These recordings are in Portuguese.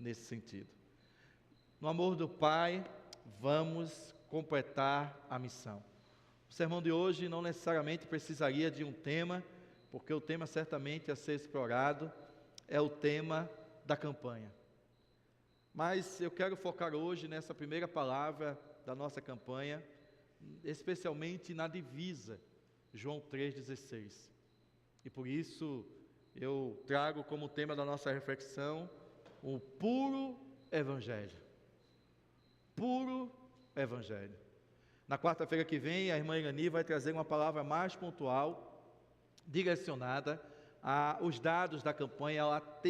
nesse sentido. No amor do Pai, vamos completar a missão. O sermão de hoje não necessariamente precisaria de um tema, porque o tema certamente a ser explorado é o tema da campanha. Mas eu quero focar hoje nessa primeira palavra da nossa campanha, especialmente na divisa, João 3,16. E por isso eu trago como tema da nossa reflexão o puro Evangelho. Puro Evangelho. Na quarta-feira que vem, a irmã Irani vai trazer uma palavra mais pontual, direcionada aos dados da campanha,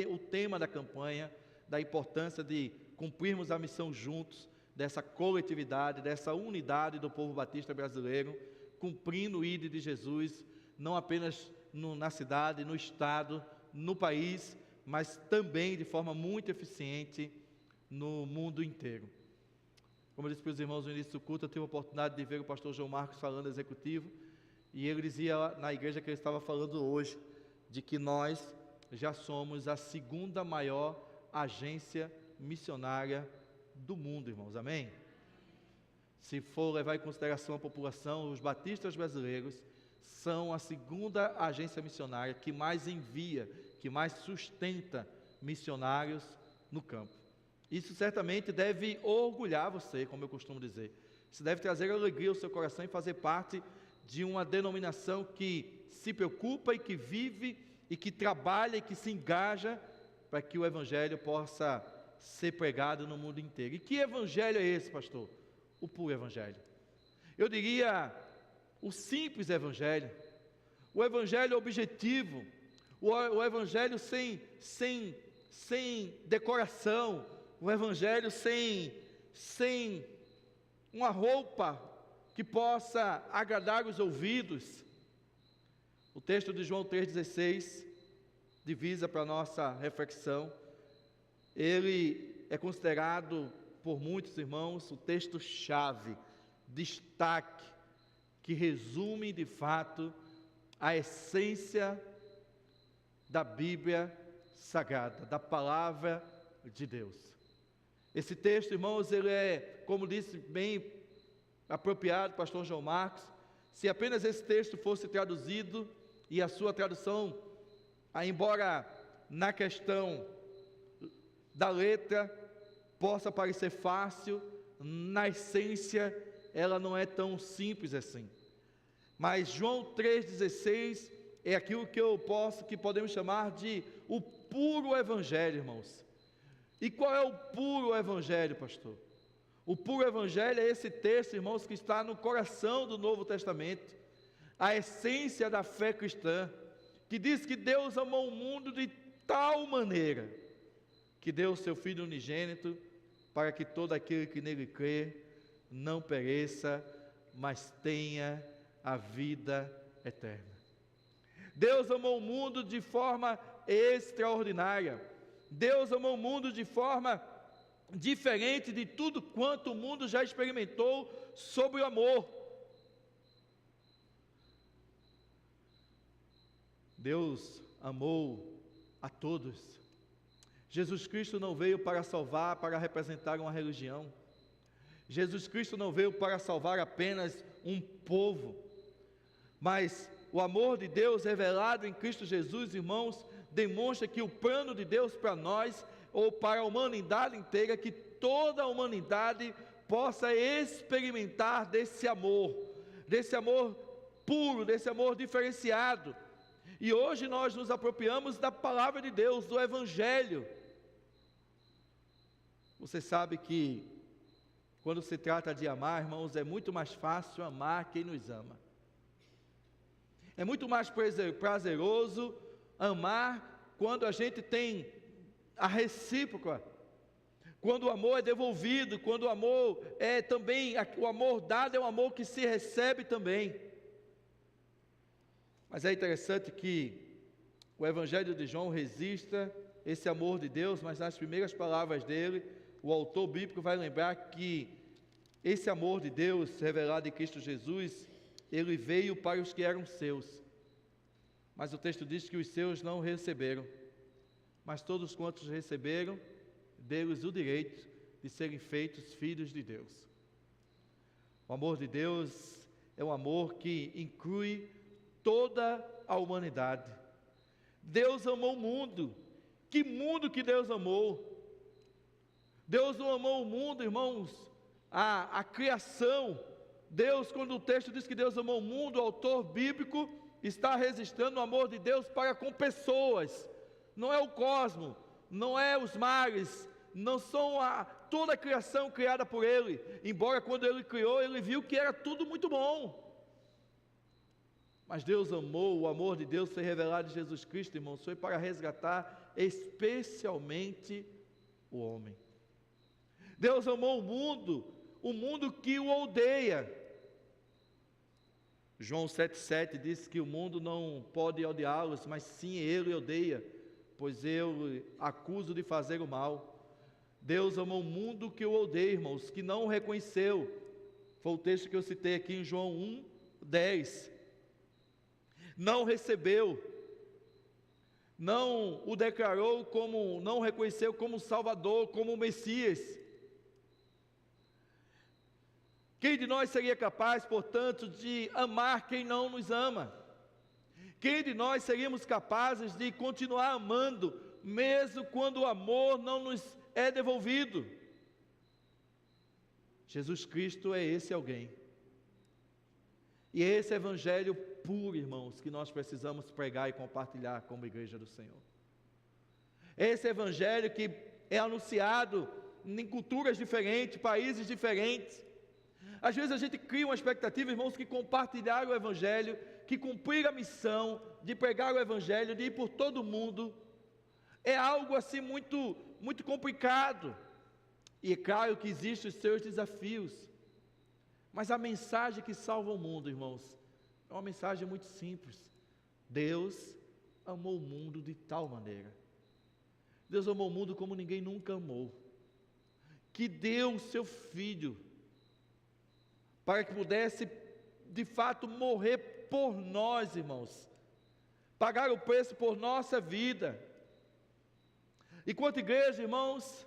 o tema da campanha, da importância de cumprirmos a missão juntos, dessa coletividade, dessa unidade do povo batista brasileiro, cumprindo o ID de Jesus, não apenas na cidade, no estado, no país, mas também de forma muito eficiente no mundo inteiro. Como eu disse para os irmãos no início do culto, eu tive a oportunidade de ver o pastor João Marcos falando executivo, e ele dizia na igreja que ele estava falando hoje, de que nós já somos a segunda maior agência missionária do mundo, irmãos, amém? Se for levar em consideração a população, os batistas brasileiros são a segunda agência missionária que mais envia, que mais sustenta missionários no campo. Isso certamente deve orgulhar você, como eu costumo dizer. Isso deve trazer alegria ao seu coração e fazer parte de uma denominação que se preocupa e que vive e que trabalha e que se engaja para que o Evangelho possa ser pregado no mundo inteiro. E que Evangelho é esse, pastor? O puro Evangelho. Eu diria o simples Evangelho, o Evangelho objetivo, o Evangelho sem decoração, o Evangelho sem uma roupa que possa agradar os ouvidos. O texto de João 3,16, divisa para a nossa reflexão, ele é considerado por muitos irmãos o texto-chave, destaque, que resume de fato a essência da Bíblia Sagrada, da Palavra de Deus. Esse texto, irmãos, ele é, como disse bem apropriado o pastor João Marcos, se apenas esse texto fosse traduzido, e a sua tradução, embora na questão da letra possa parecer fácil, na essência ela não é tão simples assim. Mas João 3,16 é aquilo que podemos chamar de o puro Evangelho, irmãos. E qual é o puro Evangelho, pastor? O puro Evangelho é esse texto, irmãos, que está no coração do Novo Testamento, a essência da fé cristã, que diz que Deus amou o mundo de tal maneira, que deu o seu Filho unigênito, para que todo aquele que nele crê, não pereça, mas tenha a vida eterna. Deus amou o mundo de forma extraordinária. Deus amou o mundo de forma diferente de tudo quanto o mundo já experimentou sobre o amor. Deus amou a todos. Jesus Cristo não veio para salvar, para representar uma religião. Jesus Cristo não veio para salvar apenas um povo, mas o amor de Deus revelado em Cristo Jesus, irmãos, demonstra que o plano de Deus para nós, ou para a humanidade inteira, que toda a humanidade possa experimentar desse amor puro, desse amor diferenciado. E hoje nós nos apropriamos da palavra de Deus, do Evangelho. Você sabe que quando se trata de amar, irmãos, é muito mais fácil amar quem nos ama. É muito mais prazeroso amar quando a gente tem a recíproca, quando o amor é devolvido, quando o amor é também, o amor dado é um amor que se recebe também. Mas é interessante que o Evangelho de João registra esse amor de Deus, mas nas primeiras palavras dele, o autor bíblico vai lembrar que esse amor de Deus revelado em Cristo Jesus, ele veio para os que eram seus, mas o texto diz que os seus não receberam, mas todos quantos receberam, dê-lhes o direito de serem feitos filhos de Deus. O amor de Deus é um amor que inclui toda a humanidade. Deus amou o mundo. Que mundo que Deus amou? Deus não amou o mundo, irmãos, a criação. Deus, quando o texto diz que Deus amou o mundo, o autor bíblico está registrando o amor de Deus para com pessoas. Não é o cosmos, não é os mares, não são toda a criação criada por Ele. Embora quando Ele criou, Ele viu que era tudo muito bom. Mas Deus amou, o amor de Deus foi revelado em Jesus Cristo, irmãos, foi para resgatar especialmente o homem. Deus amou o mundo que o odeia. João 7,7 diz que o mundo não pode odiá-los, mas sim Ele odeia, pois eu acuso de fazer o mal. Deus amou o mundo que o odeia, irmãos, que não o reconheceu. Foi o texto que eu citei aqui em João 1,10. Não recebeu, não o declarou como, não o reconheceu como Salvador, como Messias. Quem de nós seria capaz, portanto, de amar quem não nos ama? Quem de nós seríamos capazes de continuar amando, mesmo quando o amor não nos é devolvido? Jesus Cristo é esse alguém. E é esse evangelho puro, irmãos, que nós precisamos pregar e compartilhar como igreja do Senhor. Esse evangelho que é anunciado em culturas diferentes, países diferentes. Às vezes a gente cria uma expectativa, irmãos, que compartilhar o evangelho, que cumprir a missão de pregar o evangelho, de ir por todo mundo, é algo assim muito, muito complicado. E é claro que existem os seus desafios. Mas a mensagem que salva o mundo, irmãos, é uma mensagem muito simples. Deus amou o mundo de tal maneira. Deus amou o mundo como ninguém nunca amou. Que deu o seu Filho, para que pudesse, de fato, morrer por nós, irmãos. Pagar o preço por nossa vida. E quanto igreja, irmãos,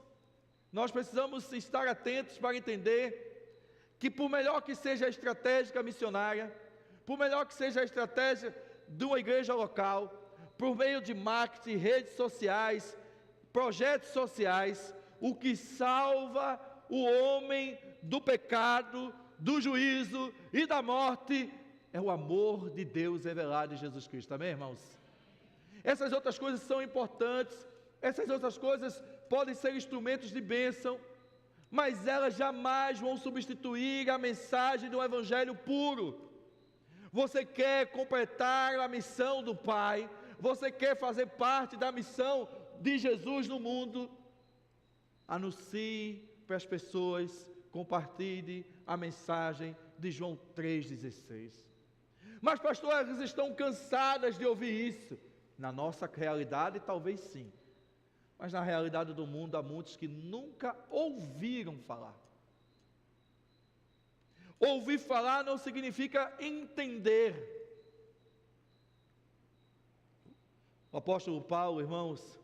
nós precisamos estar atentos para entender que por melhor que seja a estratégia missionária, por melhor que seja a estratégia de uma igreja local, por meio de marketing, redes sociais, projetos sociais, o que salva o homem do pecado, do juízo e da morte é o amor de Deus revelado em Jesus Cristo. Amém, irmãos? Essas outras coisas são importantes, essas outras coisas podem ser instrumentos de bênção, mas elas jamais vão substituir a mensagem do evangelho puro. Você quer completar a missão do Pai, você quer fazer parte da missão de Jesus no mundo, anuncie para as pessoas, compartilhe a mensagem de João 3,16. Mas pastor, elas estão cansadas de ouvir isso. Na nossa realidade talvez sim, mas na realidade do mundo há muitos que nunca ouviram falar. Ouvir falar não significa entender. O apóstolo Paulo, irmãos,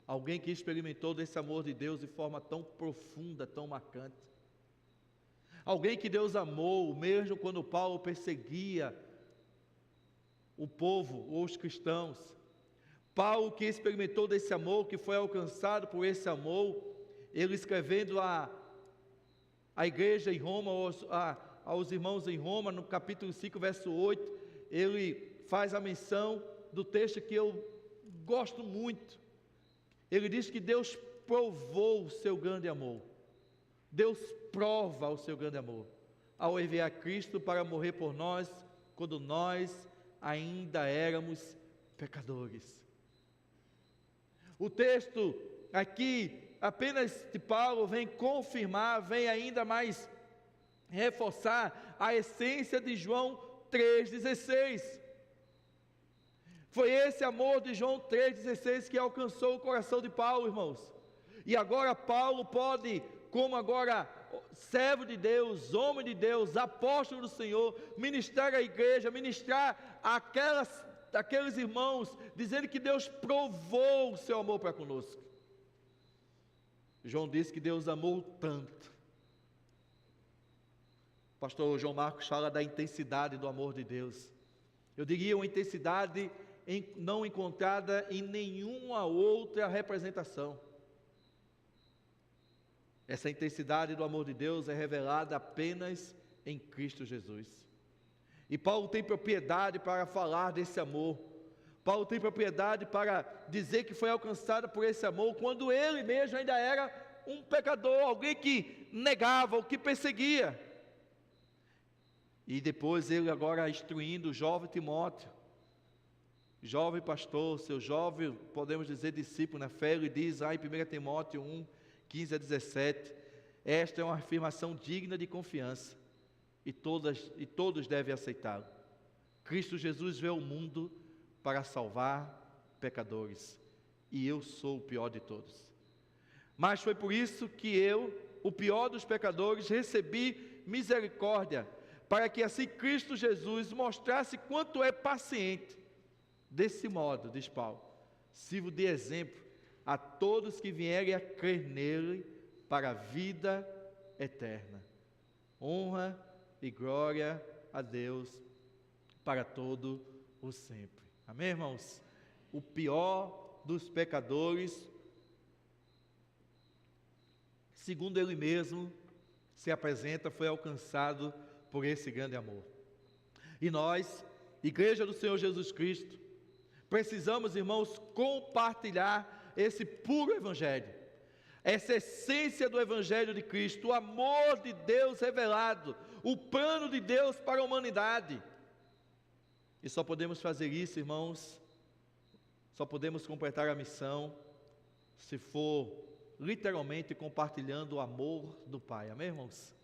alguém que experimentou desse amor de Deus de forma tão profunda, tão marcante. Alguém que Deus amou, mesmo quando Paulo perseguia o povo ou os cristãos. Paulo que experimentou desse amor, que foi alcançado por esse amor, ele escrevendo a igreja em Roma, aos irmãos em Roma, no capítulo 5, verso 8, ele faz a menção do texto que eu gosto muito. Ele diz que Deus provou o seu grande amor. Deus prova o seu grande amor, ao enviar Cristo para morrer por nós, quando nós ainda éramos pecadores. O texto aqui, apenas de Paulo, vem confirmar, vem ainda mais reforçar a essência de João 3,16. Foi esse amor de João 3,16 que alcançou o coração de Paulo, irmãos. E agora Paulo pode, como agora servo de Deus, homem de Deus, apóstolo do Senhor, ministrar à igreja, ministrar aqueles irmãos, dizendo que Deus provou o seu amor para conosco. João disse que Deus amou tanto. O pastor João Marcos fala da intensidade do amor de Deus. Eu diria uma intensidade não encontrada em nenhuma outra representação. Essa intensidade do amor de Deus é revelada apenas em Cristo Jesus. E Paulo tem propriedade para falar desse amor. Paulo tem propriedade para dizer que foi alcançado por esse amor, quando ele mesmo ainda era um pecador, alguém que negava, ou que perseguia. E depois ele agora instruindo o jovem Timóteo, jovem pastor, seu jovem, podemos dizer, discípulo na fé, ele diz em 1 Timóteo 1, 15 a 17, esta é uma afirmação digna de confiança, e todos devem aceitá-lo. Cristo Jesus veio ao mundo para salvar pecadores, e eu sou o pior de todos. Mas foi por isso que eu, o pior dos pecadores, recebi misericórdia, para que assim Cristo Jesus mostrasse quanto é paciente. Desse modo, diz Paulo, sirvo de exemplo a todos que vierem a crer nele para a vida eterna. Honra e glória a Deus para todo o sempre. Amém, irmãos? O pior dos pecadores, segundo ele mesmo se apresenta, foi alcançado por esse grande amor. E nós, Igreja do Senhor Jesus Cristo, precisamos, irmãos, compartilhar esse puro Evangelho, essa essência do Evangelho de Cristo, o amor de Deus revelado, o plano de Deus para a humanidade. E só podemos fazer isso, irmãos, só podemos completar a missão, se for literalmente compartilhando o amor do Pai. Amém, irmãos?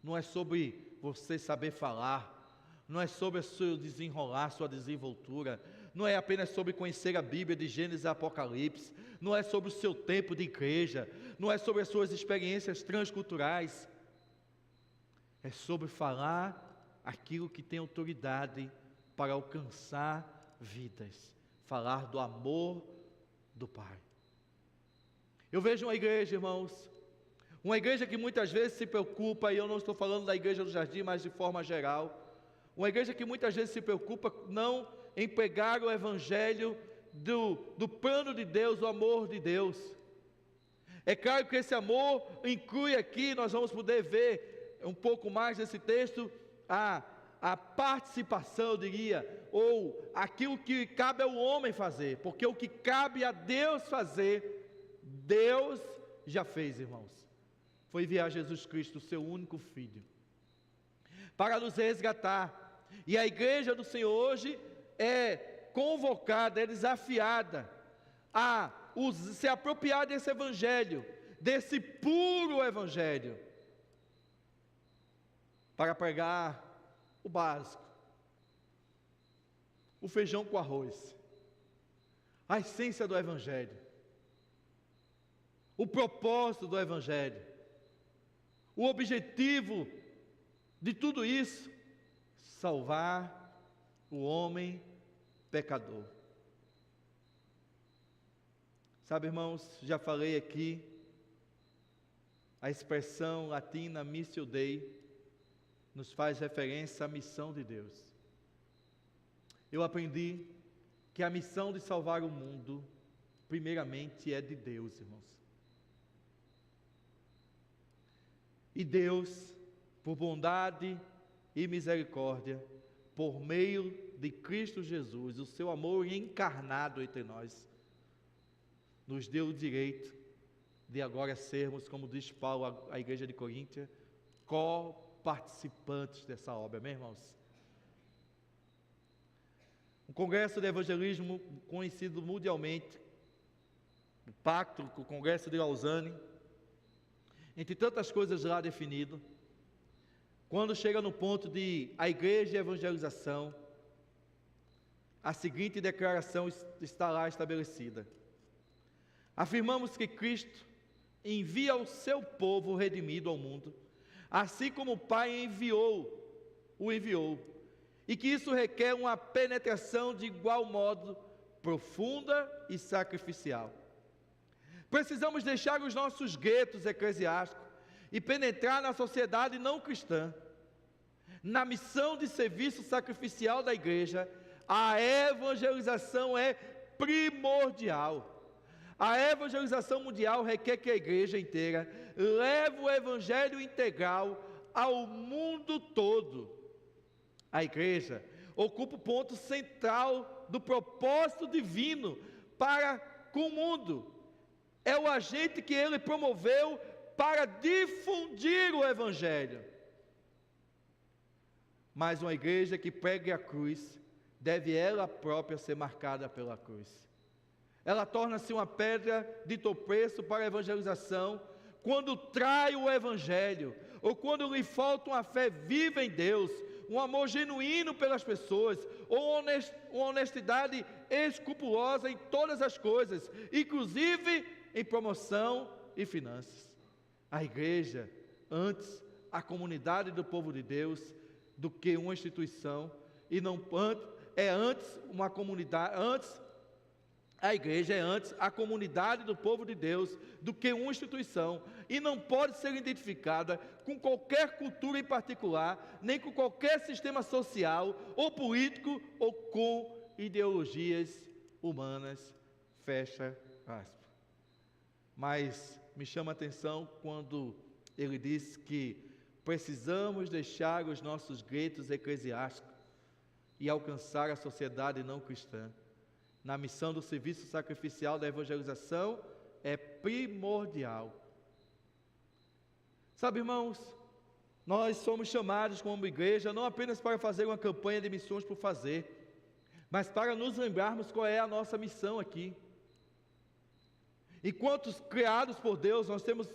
Não é sobre você saber falar, não é sobre o seu desenrolar, sua desenvoltura, não é apenas sobre conhecer a Bíblia de Gênesis a Apocalipse, não é sobre o seu tempo de igreja, não é sobre as suas experiências transculturais, é sobre falar aquilo que tem autoridade para alcançar vidas, falar do amor do Pai. Eu vejo uma igreja, irmãos, uma igreja que muitas vezes se preocupa, e eu não estou falando da igreja do Jardim, mas de forma geral, uma igreja que muitas vezes se preocupa não em pregar o Evangelho do plano de Deus, do amor de Deus. É claro que esse amor inclui aqui, nós vamos poder ver um pouco mais desse texto, a participação, eu diria, ou aquilo que cabe ao homem fazer, porque o que cabe a Deus fazer, Deus já fez, irmãos. Foi enviar Jesus Cristo, o seu único Filho, para nos resgatar. E a igreja do Senhor hoje é convocada, é desafiada a se apropriar desse Evangelho, desse puro Evangelho, para pregar o básico, o feijão com arroz, a essência do Evangelho, o propósito do Evangelho, o objetivo de tudo isso, salvar o homem pecador. Sabe, irmãos, já falei aqui, a expressão latina Missio Dei nos faz referência à missão de Deus. Eu aprendi que a missão de salvar o mundo, primeiramente, é de Deus, irmãos. E Deus, por bondade e misericórdia, por meio de Cristo Jesus, o seu amor encarnado entre nós, nos deu o direito de agora sermos, como diz Paulo à igreja de Coríntia, co-participantes dessa obra, amém, irmãos? O Congresso de Evangelismo, conhecido mundialmente, o Pacto, o Congresso de Lausanne, entre tantas coisas lá definido, quando chega no ponto de a igreja e a evangelização, a seguinte declaração está lá estabelecida: afirmamos que Cristo envia o seu povo redimido ao mundo, assim como o Pai o enviou, e que isso requer uma penetração de igual modo profunda e sacrificial. Precisamos deixar os nossos guetos eclesiásticos e penetrar na sociedade não cristã. Na missão de serviço sacrificial da igreja, a evangelização é primordial. A evangelização mundial requer que a igreja inteira leve o evangelho integral ao mundo todo. A igreja ocupa o ponto central do propósito divino para com o mundo. É o agente que ele promoveu para difundir o evangelho. Mas uma igreja que pregue a cruz, deve ela própria ser marcada pela cruz. Ela torna-se uma pedra de tropeço para a evangelização, quando trai o evangelho, ou quando lhe falta uma fé viva em Deus, um amor genuíno pelas pessoas, ou uma honestidade escrupulosa em todas as coisas, inclusive em promoção e finanças. A igreja, antes, a comunidade do povo de Deus, do que uma instituição, e não é antes uma comunidade, a igreja é antes a comunidade do povo de Deus do que uma instituição, e não pode ser identificada com qualquer cultura em particular, nem com qualquer sistema social ou político, ou com ideologias humanas, fecha aspas. Mas me chama a atenção quando ele diz que precisamos deixar os nossos guetos eclesiásticos e alcançar a sociedade não cristã. Na missão do serviço sacrificial da evangelização é primordial. Sabe, irmãos, nós somos chamados como igreja não apenas para fazer uma campanha de missões por fazer, mas para nos lembrarmos qual é a nossa missão aqui. Enquanto criados por Deus,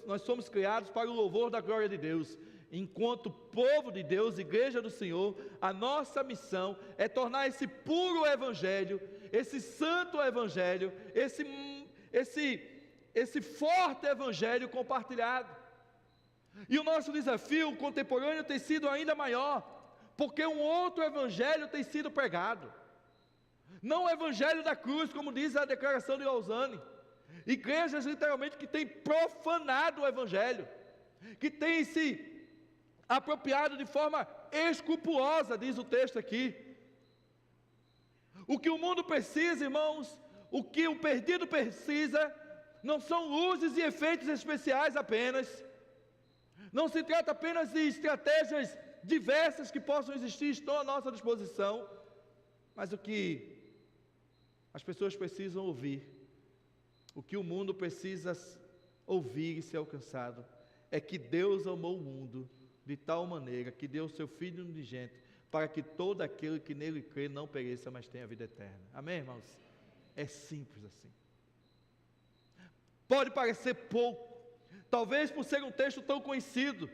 nós somos criados para o louvor da glória de Deus. Enquanto povo de Deus, igreja do Senhor, a nossa missão é tornar esse puro evangelho, esse santo evangelho, esse forte evangelho compartilhado. E o nosso desafio contemporâneo tem sido ainda maior, porque um outro evangelho tem sido pregado. Não o evangelho da cruz, como diz a declaração de Lausanne. Igrejas literalmente que têm profanado o evangelho, que têm se apropriado de forma escrupulosa, diz o texto aqui. O que o mundo precisa, irmãos, o que o perdido precisa, não são luzes e efeitos especiais apenas, não se trata apenas de estratégias diversas que possam existir, estão à nossa disposição, mas o que as pessoas precisam ouvir, o que o mundo precisa ouvir e ser alcançado, é que Deus amou o mundo de tal maneira que deu o seu Filho unigênito, para que todo aquele que nele crê não pereça, mas tenha vida eterna. Amém, irmãos? É simples assim. Pode parecer pouco, talvez por ser um texto tão conhecido,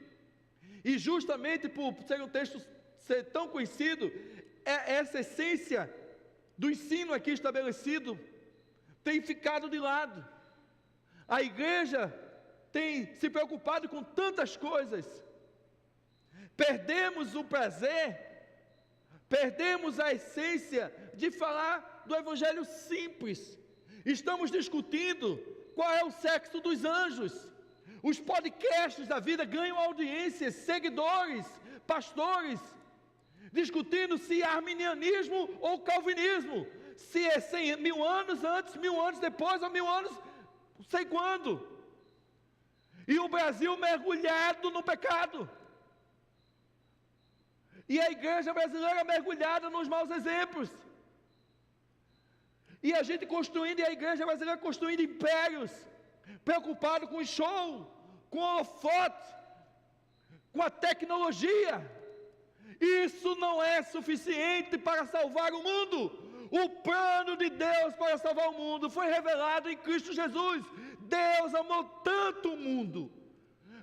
e justamente por ser um texto ser tão conhecido, essa essência do ensino aqui estabelecido tem ficado de lado. A igreja tem se preocupado com tantas coisas, perdemos o prazer, perdemos a essência de falar do evangelho simples. Estamos discutindo qual é o sexo dos anjos. Os podcasts da vida ganham audiências, seguidores, pastores, discutindo se é arminianismo ou calvinismo, se é 100 mil anos antes, 1000 anos depois, ou 1000 anos, não sei quando. E o Brasil mergulhado no pecado. E a igreja brasileira mergulhada nos maus exemplos. E a gente construindo, e a igreja brasileira construindo impérios, preocupado com o show, com o holofote, com a tecnologia. Isso não é suficiente para salvar o mundo. O plano de Deus para salvar o mundo foi revelado em Cristo Jesus. Deus amou tanto o mundo,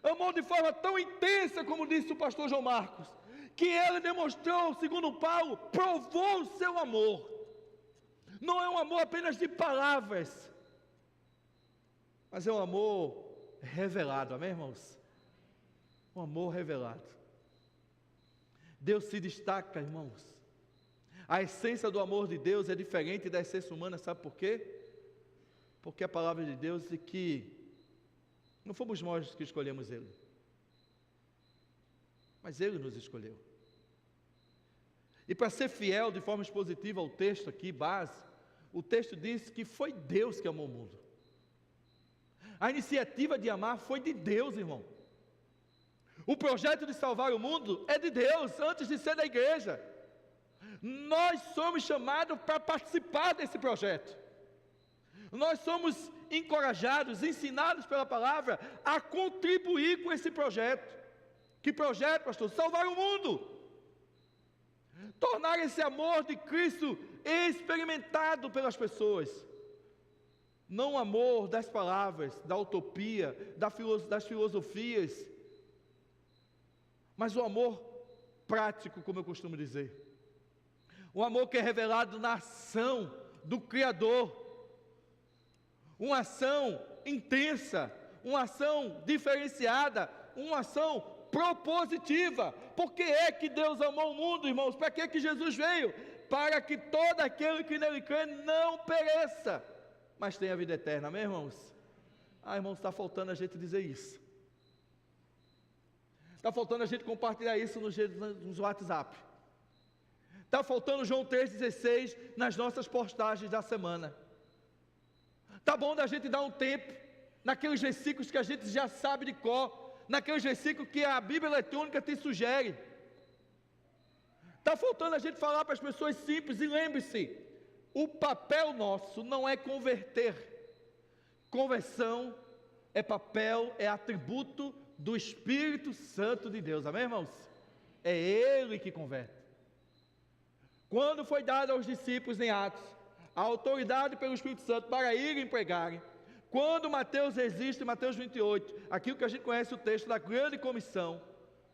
amou de forma tão intensa, como disse o pastor João Marcos, que ele demonstrou, segundo Paulo, provou o seu amor. Não é um amor apenas de palavras, mas é um amor revelado, amém, irmãos? Um amor revelado. Deus se destaca, irmãos. A essência do amor de Deus é diferente da essência humana, sabe por quê? Porque a palavra de Deus diz que não fomos nós que escolhemos Ele, mas Ele nos escolheu. E para ser fiel de forma expositiva ao texto aqui, base, o texto diz que foi Deus que amou o mundo. A iniciativa de amar foi de Deus, irmão. O projeto de salvar o mundo é de Deus, antes de ser da igreja. Nós somos chamados para participar desse projeto. Nós somos encorajados, ensinados pela palavra a contribuir com esse projeto. Que projeto, pastor? Salvar o mundo. Tornar esse amor de Cristo experimentado pelas pessoas. Não o amor das palavras, da utopia, das filosofias, mas o amor prático, como eu costumo dizer. O amor que é revelado na ação do Criador. Uma ação intensa, uma ação diferenciada, uma ação propositiva. Por que é que Deus amou o mundo, irmãos? Para que Jesus veio? Para que todo aquele que nele crê não pereça, mas tenha vida eterna. Amém, irmãos? Irmãos, está faltando a gente dizer isso. Está faltando a gente compartilhar isso nos WhatsApp. Está faltando João 3,16 nas nossas postagens da semana. Está bom da gente dar um tempo naqueles versículos que a gente já sabe de cor, naqueles versículos que a Bíblia eletrônica te sugere. Está faltando a gente falar para as pessoas simples, e lembre-se, o papel nosso não é converter. Conversão é papel, é atributo do Espírito Santo de Deus, amém, irmãos? É Ele que converte. Quando foi dado aos discípulos em Atos a autoridade pelo Espírito Santo para irem pregarem, quando Mateus registra em Mateus 28, aquilo que a gente conhece o texto da grande comissão,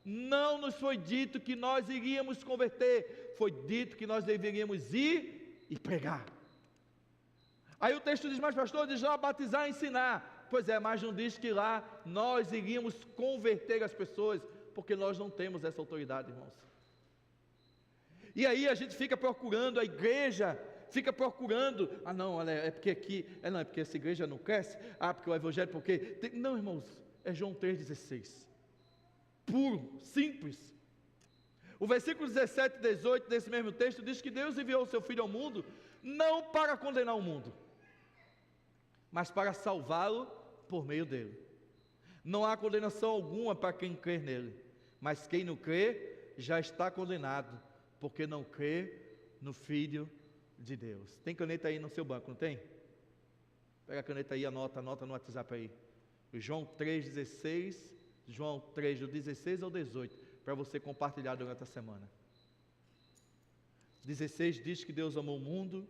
não nos foi dito que nós iríamos converter, foi dito que nós deveríamos ir e pregar. Aí o texto diz, mas pastor, diz lá batizar e ensinar. Pois é, mas não diz que lá nós iríamos converter as pessoas, porque nós não temos essa autoridade, irmãos. E aí a gente fica procurando, a igreja fica procurando, não, olha, é porque aqui, não, é porque essa igreja não cresce, porque o evangelho, porque, não, irmãos, é João 3,16, puro, simples. O versículo 17 e 18 desse mesmo texto diz que Deus enviou o seu Filho ao mundo, não para condenar o mundo, mas para salvá-lo por meio dele. Não há condenação alguma para quem crê nele, mas quem não crê já está condenado, porque não crê no Filho de Deus. Tem caneta aí no seu banco, não tem? Pega a caneta aí, anota no WhatsApp aí. João 3,16, João 3, do 16 ao 18, para você compartilhar durante a semana. 16 diz que Deus amou o mundo,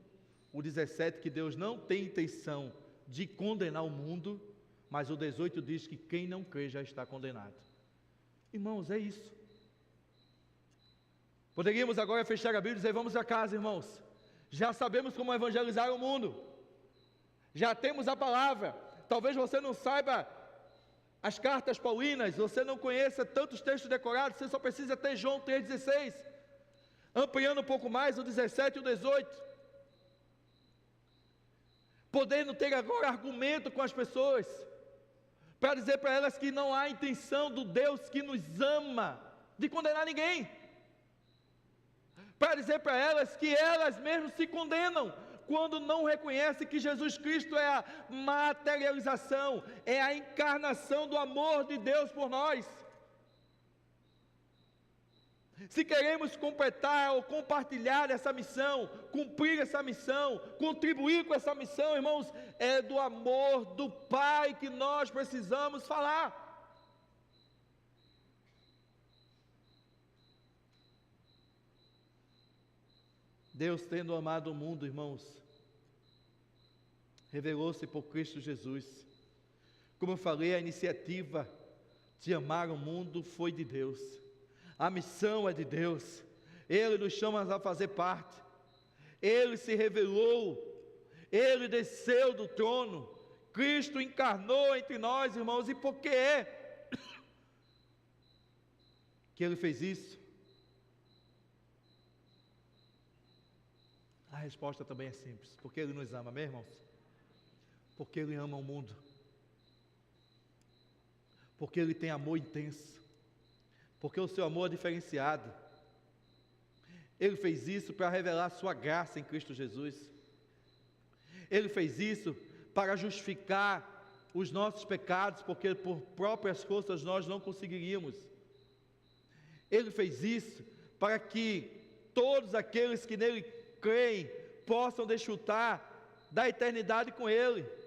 o 17 que Deus não tem intenção de condenar o mundo, mas o 18 diz que quem não crê já está condenado. Irmãos, é isso. Poderíamos agora fechar a Bíblia e dizer, vamos a casa, irmãos. Já sabemos como evangelizar o mundo. Já temos a palavra. Talvez você não saiba as cartas paulinas, você não conheça tantos textos decorados, você só precisa ter João 3,16. Ampliando um pouco mais, o 17 e o 18. Podendo ter agora argumento com as pessoas, para dizer para elas que não há intenção do Deus que nos ama de condenar ninguém, para dizer para elas que elas mesmas se condenam quando não reconhecem que Jesus Cristo é a materialização, é a encarnação do amor de Deus por nós. Se queremos completar ou compartilhar essa missão, cumprir essa missão, contribuir com essa missão, irmãos, é do amor do Pai que nós precisamos falar. Deus, tendo amado o mundo, irmãos, revelou-se por Cristo Jesus. Como eu falei, a iniciativa de amar o mundo foi de Deus. A missão é de Deus. Ele nos chama a fazer parte. Ele se revelou. Ele desceu do trono. Cristo encarnou entre nós, irmãos. E por que é que Ele fez isso? A resposta também é simples. Porque Ele nos ama, amém, irmãos? Porque Ele ama o mundo. Porque Ele tem amor intenso. Porque o seu amor é diferenciado. Ele fez isso para revelar a sua graça em Cristo Jesus. Ele fez isso para justificar os nossos pecados, porque por próprias forças nós não conseguiríamos. Ele fez isso para que todos aqueles que nele creem possam desfrutar da eternidade com Ele.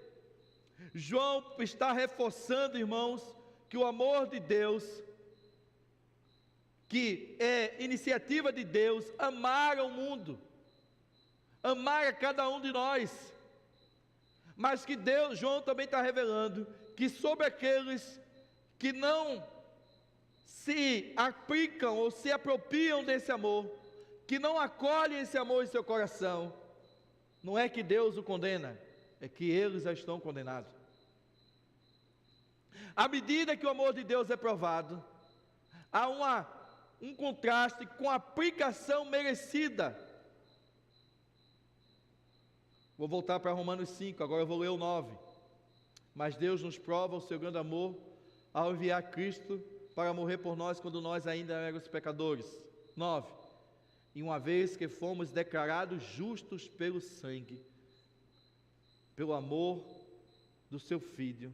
João está reforçando, irmãos, que o amor de Deus, que é iniciativa de Deus, amar ao mundo, amar a cada um de nós, mas que Deus, João também está revelando, que sobre aqueles que não se aplicam ou se apropriam desse amor, que não acolhem esse amor em seu coração, não é que Deus o condena, é que eles já estão condenados. À medida que o amor de Deus é provado, há um contraste com a aplicação merecida. Vou voltar para Romanos 5, agora eu vou ler o 9. Mas Deus nos prova o seu grande amor ao enviar Cristo para morrer por nós quando nós ainda éramos pecadores. 9. E uma vez que fomos declarados justos pelo sangue, pelo amor do seu Filho,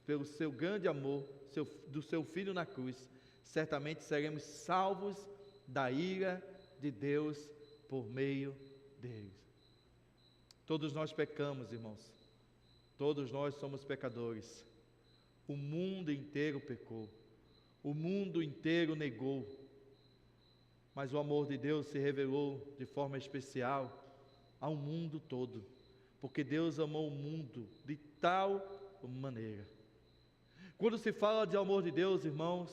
pelo seu grande amor, do seu Filho na cruz, certamente seremos salvos da ira de Deus por meio dele. Todos nós pecamos, irmãos. Todos nós somos pecadores. O mundo inteiro pecou. O mundo inteiro negou. Mas o amor de Deus se revelou de forma especial ao mundo todo. Porque Deus amou o mundo de tal maneira. Quando se fala de amor de Deus, irmãos,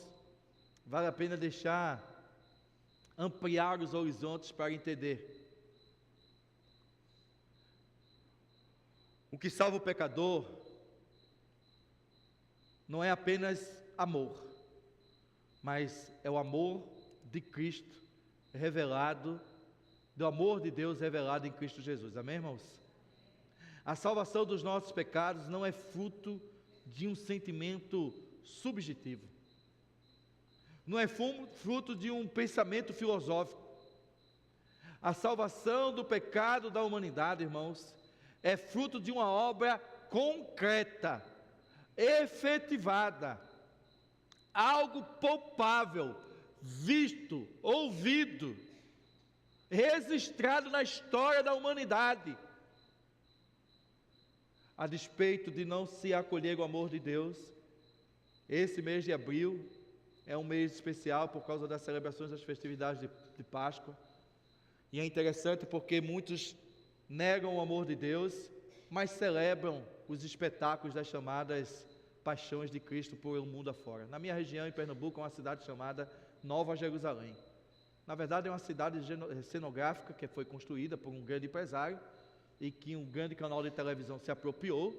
vale a pena ampliar os horizontes para entender. O que salva o pecador não é apenas amor, mas é o amor de Cristo revelado, do amor de Deus revelado em Cristo Jesus. Amém, irmãos? A salvação dos nossos pecados não é fruto de um sentimento subjetivo, não é fruto de um pensamento filosófico. A salvação do pecado da humanidade, irmãos, é fruto de uma obra concreta, efetivada, algo palpável, visto, ouvido, registrado na história da humanidade. A despeito de não se acolher o amor de Deus, esse mês de abril é um mês especial por causa das celebrações das festividades de Páscoa, e é interessante porque muitos negam o amor de Deus, mas celebram os espetáculos das chamadas paixões de Cristo por o mundo afora. Na minha região, em Pernambuco, há uma cidade chamada Nova Jerusalém. Na verdade, é uma cidade cenográfica que foi construída por um grande empresário e que um grande canal de televisão se apropriou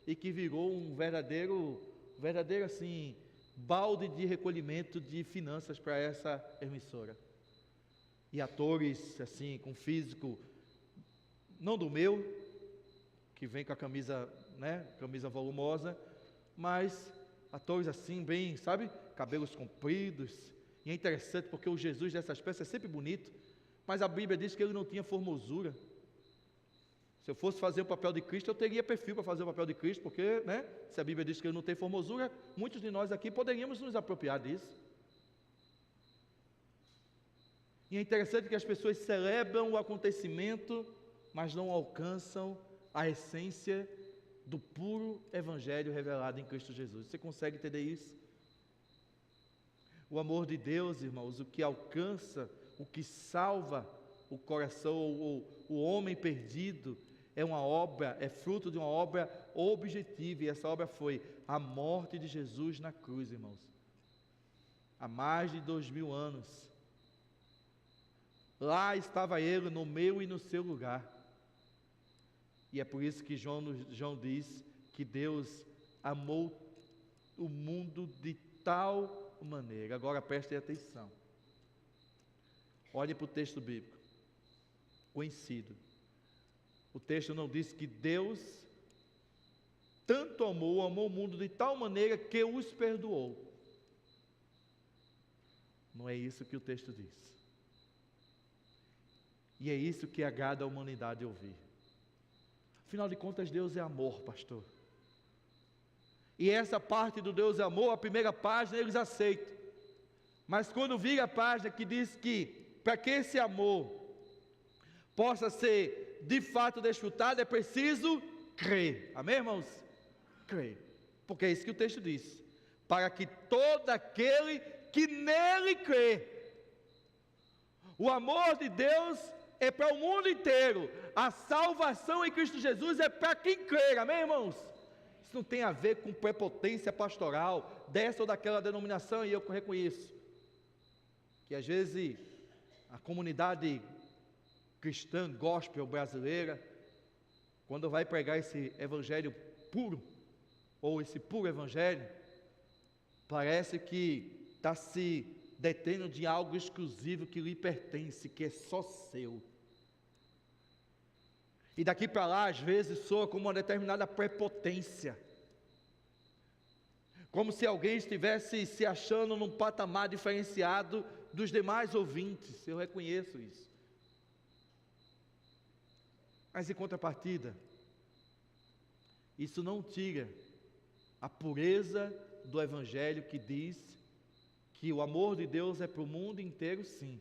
e que virou um verdadeiro assim, balde de recolhimento de finanças para essa emissora. E atores assim, com físico não do meu, que vem com a camisa, camisa volumosa, mas atores assim, bem, sabe, cabelos compridos. E é interessante porque o Jesus dessas peças é sempre bonito, mas a Bíblia diz que ele não tinha formosura. Se eu fosse fazer o papel de Cristo, eu teria perfil para fazer o papel de Cristo, porque, se a Bíblia diz que ele não tem formosura, muitos de nós aqui poderíamos nos apropriar disso. E é interessante que as pessoas celebram o acontecimento, mas não alcançam a essência do puro Evangelho revelado em Cristo Jesus. Você consegue entender isso? O amor de Deus, irmãos, o que alcança, o que salva o coração, o homem perdido, é fruto de uma obra objetiva, e essa obra foi a morte de Jesus na cruz, irmãos. Há mais de 2000 anos. Lá estava ele, no meu e no seu lugar. E é por isso que João diz que Deus amou o mundo de tal maneira. Agora prestem atenção. Olhe para o texto bíblico, conhecido. O texto não diz que Deus tanto amou o mundo de tal maneira que os perdoou. Não é isso que o texto diz. E é isso que agrada a humanidade ouvir. Afinal de contas, Deus é amor, pastor. E essa parte do Deus é amor, a primeira página eles aceitam. Mas quando vira a página que diz que, para que esse amor possa ser de fato desfrutado, é preciso crer. Amém, irmãos? Crer. Porque é isso que o texto diz. Para que todo aquele que nele crê. O amor de Deus é para o mundo inteiro. A salvação em Cristo Jesus é para quem crê. Amém, irmãos? Isso não tem a ver com prepotência pastoral dessa ou daquela denominação, e eu reconheço que às vezes a comunidade cristã gospel brasileira, quando vai pregar esse evangelho puro, ou esse puro evangelho, parece que está se detendo de algo exclusivo que lhe pertence, que é só seu. E daqui para lá, às vezes, soa como uma determinada prepotência, como se alguém estivesse se achando num patamar diferenciado dos demais ouvintes. Eu reconheço isso. Mas em contrapartida, isso não tira a pureza do evangelho que diz que o amor de Deus é para o mundo inteiro, sim,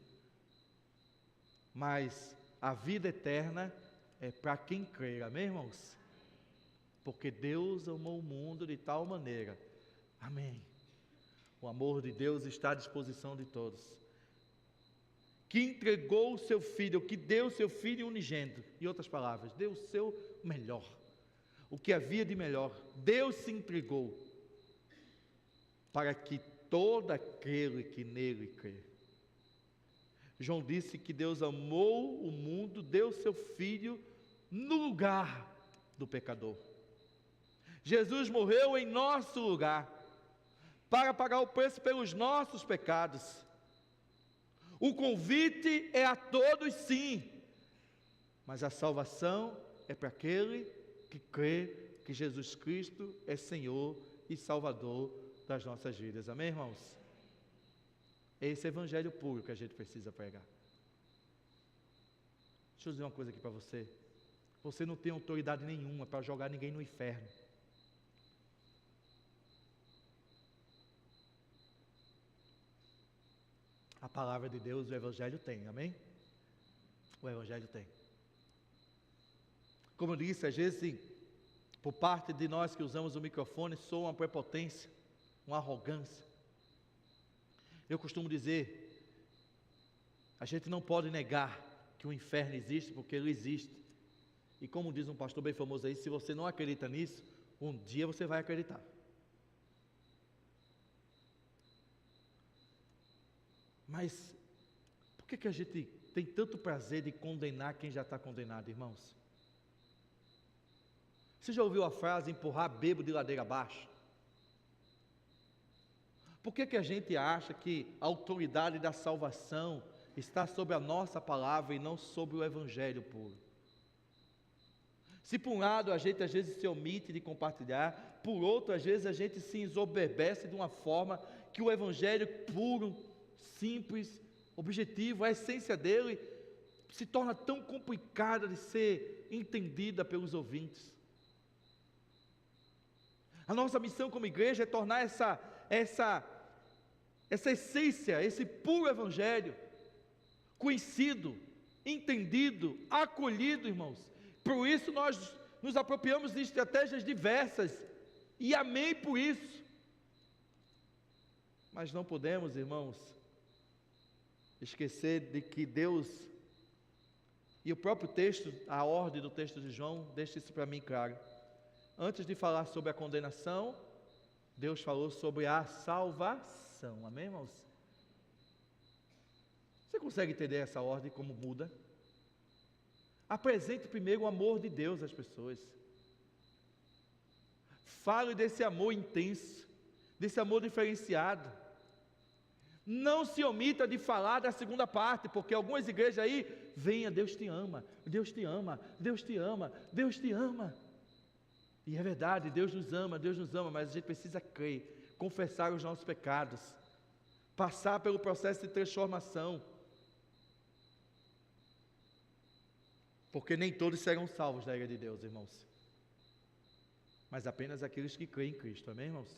mas a vida eterna é para quem crer. Amém, irmãos? Porque Deus amou o mundo de tal maneira. Amém. O amor de Deus está à disposição de todos, que entregou o seu Filho, que deu o seu Filho unigênito. Em outras palavras, deu o seu melhor, o que havia de melhor. Deus se entregou para que todo aquele que nele crê. João disse que Deus amou o mundo, deu o seu Filho no lugar do pecador. Jesus morreu em nosso lugar, para pagar o preço pelos nossos pecados. O convite é a todos, sim, mas a salvação é para aquele que crê que Jesus Cristo é Senhor e Salvador das nossas vidas. Amém, irmãos? É esse evangelho puro que a gente precisa pregar. Deixa eu dizer uma coisa aqui para você. Você não tem autoridade nenhuma para jogar ninguém no inferno. A palavra de Deus, o evangelho tem, amém? O evangelho tem. Como eu disse, às vezes, por parte de nós que usamos o microfone, soa uma prepotência, uma arrogância. Eu costumo dizer, a gente não pode negar que o inferno existe, porque ele existe. E como diz um pastor bem famoso aí, se você não acredita nisso, um dia você vai acreditar. Mas, por que a gente tem tanto prazer de condenar quem já está condenado, irmãos? Você já ouviu a frase, empurrar bêbado de ladeira abaixo? Por que a gente acha que a autoridade da salvação está sobre a nossa palavra e não sobre o evangelho puro? Se por um lado a gente às vezes se omite de compartilhar, por outro às vezes a gente se ensoberbece de uma forma que o evangelho puro, simples, objetivo, a essência dele se torna tão complicada de ser entendida pelos ouvintes. A nossa missão como igreja é tornar essa essência, esse puro evangelho conhecido, entendido, acolhido, irmãos. Por isso nós nos apropriamos de estratégias diversas, e amém por isso. Mas não podemos, irmãos, esquecer de que Deus, e o próprio texto, a ordem do texto de João, deixa isso para mim claro. Antes de falar sobre a condenação, Deus falou sobre a salvação. Amém, irmãos? Você consegue entender essa ordem, como muda? Apresente primeiro o amor de Deus às pessoas. Fale desse amor intenso, desse amor diferenciado. Não se omita de falar da segunda parte, porque algumas igrejas aí, venha, Deus te ama, Deus te ama, Deus te ama, Deus te ama. E é verdade, Deus nos ama, mas a gente precisa crer, confessar os nossos pecados, passar pelo processo de transformação, porque nem todos serão salvos da ira de Deus, irmãos, mas apenas aqueles que creem em Cristo, amém, irmãos?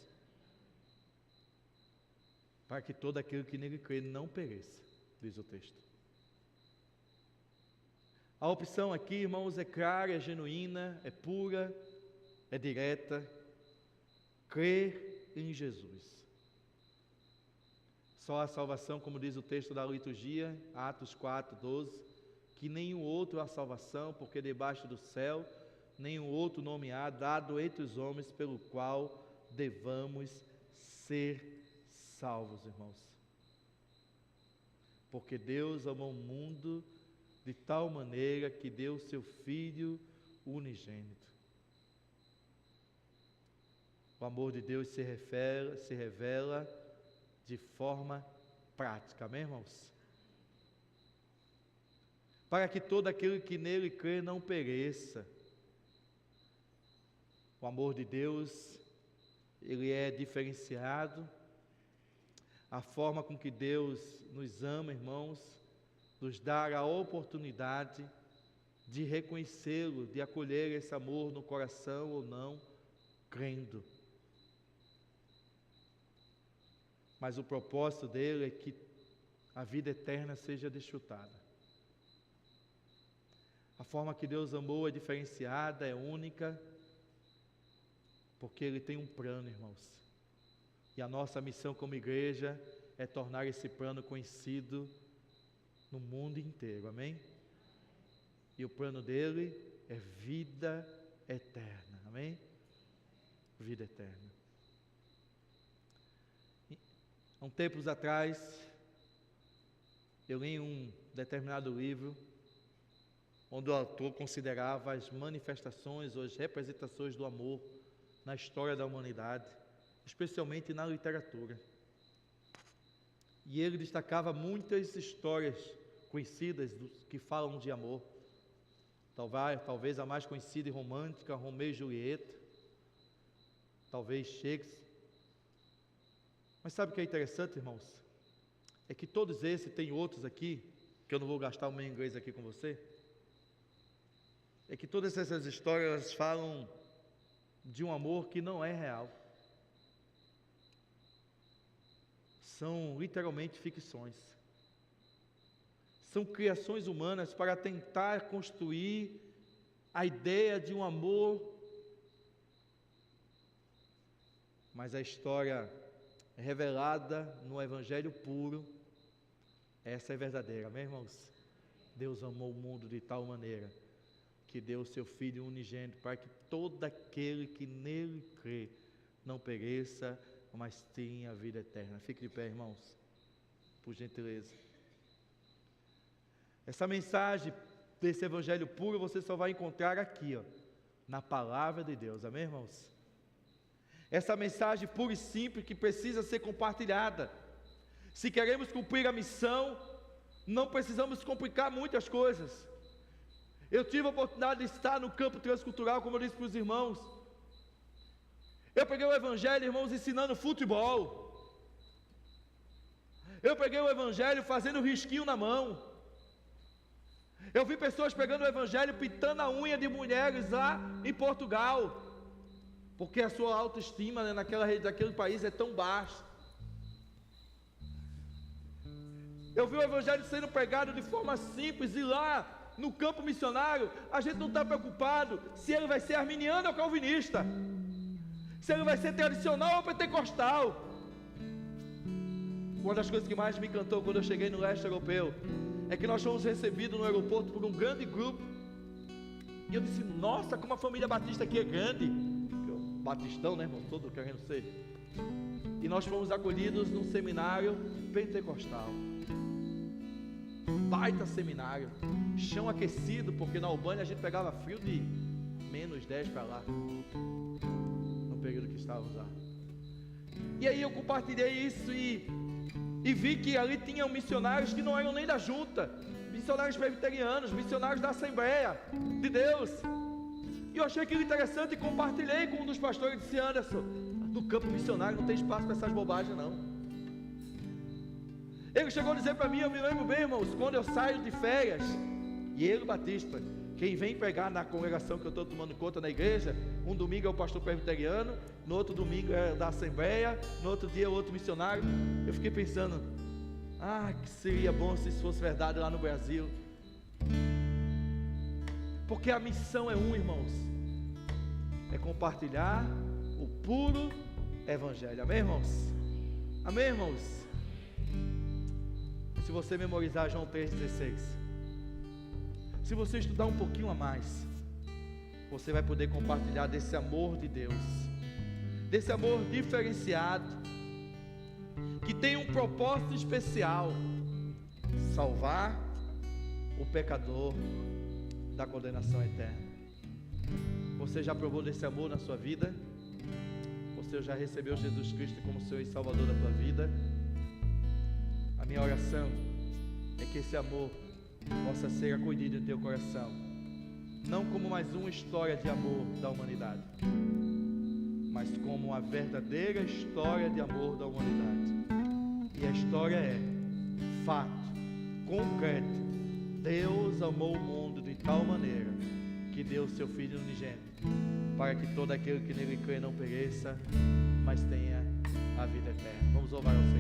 Para que todo aquele que nele crê não pereça, diz o texto. A opção aqui, irmãos, é clara, é genuína, é pura, é direta, crer em Jesus. Só a salvação, como diz o texto da liturgia, Atos 4:12, que nenhum outro há salvação, porque debaixo do céu, nenhum outro nome há dado entre os homens, pelo qual devamos ser salvos, irmãos. Porque Deus amou o mundo de tal maneira que deu seu Filho unigênito. O amor de Deus se revela de forma prática, amém, irmãos? Para que todo aquele que nele crê não pereça. O amor de Deus, ele é diferenciado. A forma com que Deus nos ama, irmãos, nos dá a oportunidade de reconhecê-lo, de acolher esse amor no coração ou não, crendo. Mas o propósito dele é que a vida eterna seja desfrutada. A forma que Deus amou é diferenciada, é única, porque ele tem um plano, irmãos. E a nossa missão como igreja é tornar esse plano conhecido no mundo inteiro, amém? E o plano dele é vida eterna, amém? Vida eterna. Há um tempos atrás, eu li um determinado livro, onde o autor considerava as manifestações ou as representações do amor na história da humanidade, especialmente na literatura. E ele destacava muitas histórias conhecidas que falam de amor. Talvez a mais conhecida e romântica, Romeu e Julieta, talvez Shakespeare. Mas sabe o que é interessante, irmãos? É que todos esses, tem outros aqui, que eu não vou gastar o meu inglês aqui com você, é que todas essas histórias falam de um amor que não é real. São literalmente ficções. São criações humanas para tentar construir a ideia de um amor, mas a história revelada no Evangelho puro, essa é verdadeira, amém, irmãos? Deus amou o mundo de tal maneira que deu o seu Filho unigênito para que todo aquele que nele crê não pereça, mas tenha a vida eterna. Fique de pé, irmãos, por gentileza. Essa mensagem desse Evangelho puro você só vai encontrar aqui, na palavra de Deus, amém, irmãos? Essa mensagem pura e simples que precisa ser compartilhada. Se queremos cumprir a missão, não precisamos complicar muitas coisas. Eu tive a oportunidade de estar no campo transcultural, como eu disse para os irmãos. Eu peguei o Evangelho, irmãos, ensinando futebol. Eu peguei o Evangelho fazendo risquinho na mão. Eu vi pessoas pegando o Evangelho pintando a unha de mulheres lá em Portugal, porque a sua autoestima, né, naquele país é tão baixa. Eu vi o Evangelho sendo pregado de forma simples, e lá no campo missionário a gente não está preocupado se ele vai ser arminiano ou calvinista, se ele vai ser tradicional ou pentecostal. Uma das coisas que mais me encantou quando eu cheguei no leste europeu é que nós fomos recebidos no aeroporto por um grande grupo, e eu disse: nossa, como a família batista aqui é grande. Batistão, né, irmão? Todo querendo ser. E nós fomos acolhidos num seminário pentecostal. Baita seminário. Chão aquecido, porque na Albânia a gente pegava frio de -10 para lá, no período que estávamos lá. E aí eu compartilhei isso e vi que ali tinham missionários que não eram nem da junta, missionários presbiterianos, missionários da Assembleia de Deus. E eu achei aquilo interessante e compartilhei com um dos pastores. Disse: Anderson, no campo missionário não tem espaço para essas bobagens não. Ele chegou a dizer para mim, eu me lembro bem, irmãos, quando eu saio de férias, e ele, Batista, quem vem pregar na congregação que eu estou tomando conta na igreja, um domingo é o pastor presbiteriano, no outro domingo é da Assembleia, no outro dia é outro missionário. Eu fiquei pensando, que seria bom se isso fosse verdade lá no Brasil. Porque a missão é irmãos, é compartilhar o puro evangelho. Amém, irmãos? Amém, irmãos? Se você memorizar João 3,16, se você estudar um pouquinho a mais, você vai poder compartilhar desse amor de Deus, desse amor diferenciado, que tem um propósito especial: salvar o pecador da condenação eterna. Você já provou desse amor na sua vida? Você já recebeu Jesus Cristo como Senhor e Salvador da tua vida? A minha oração é que esse amor possa ser acolhido em teu coração, não como mais uma história de amor da humanidade, mas como uma verdadeira história de amor da humanidade. E a história é fato, concreto: Deus amou o mundo de tal maneira que deu o seu Filho unigênito, para que todo aquele que nele crê não pereça, mas tenha a vida eterna. Vamos louvar ao Senhor.